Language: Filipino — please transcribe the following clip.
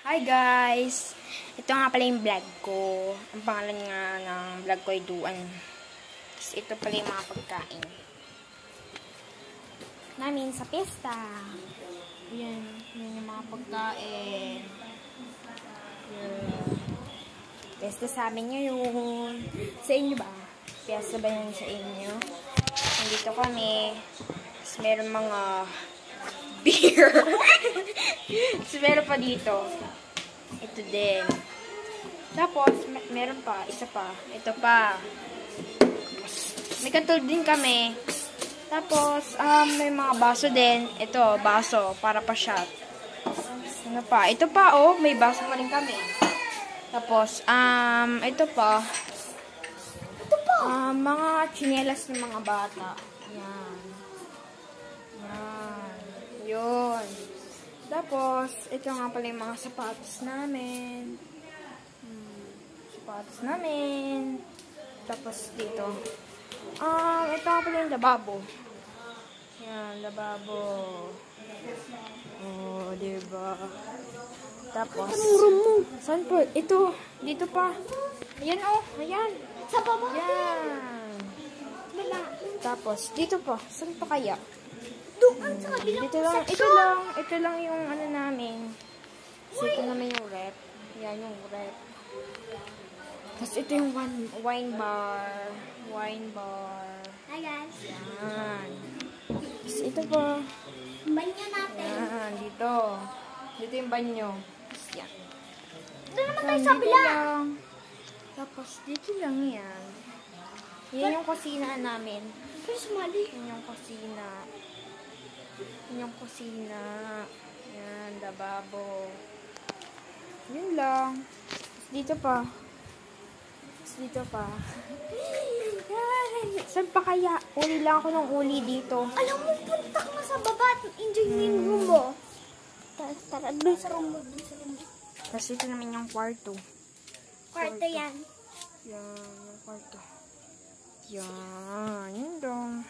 Hi guys! Ito nga pala yung vlog ko. Ang pangalan nga ng vlog ko ay Duan. Tapos ito pala yung mga pagkain namin sa pesta. Yan yung mga pagkain. Yan. Pesta sa amin ngayon. Sa inyo ba? Pesta ba yan sa inyo? Nandito kami. Tapos meron mga beer. So, meron pa dito. Ito din. Tapos, meron pa. Isa pa. Ito pa. May katulad din kami. Tapos, may mga baso din. Ito, baso. Para pa shot. Ano pa? Ito pa, oh. May baso pa rin kami. Tapos, ito pa. Ito pa. Mga tsinelas ng mga bata. Yan. Yan. Yun. Tapos, ito nga pala yung mga sapatos namin. Sapatos namin. Tapos, dito. Ito nga pala yung lababo. Yan, lababo. Oh, diba? Tapos, saan po? Ito, dito pa. Ayan, oh. Ayan. Sa baba. Yan. Tapos, dito pa. Saan pa kaya? Doon sa kabilang Dito lang, section. ito lang yung ano namin. So, ito naman yung rep. Yan yung rep. Tapos ito yung wine bar. Wine bar. Hi guys. Yan. Tapos ito pa. Banyo natin. Yan, dito. Dito yung banyo. Tapos yan. Doon naman tayo sa kabila. Tapos dito lang yan. Yan yung kusina namin. Pero sumali. Yan yung kusina. Yan yung kusina. Yan, lababo. Yun lang. Tapos dito pa. Tapos dito pa. Yan. Saan pa kaya? Uli lang ako ng uli dito. Alam mo, punta ka na sa baba at enjoy mo yung room mo. Tara, doon sa room mo. Tapos ito naman yung kwarto. Kwarto yan. Yan, yung kwarto. Yan, yun lang.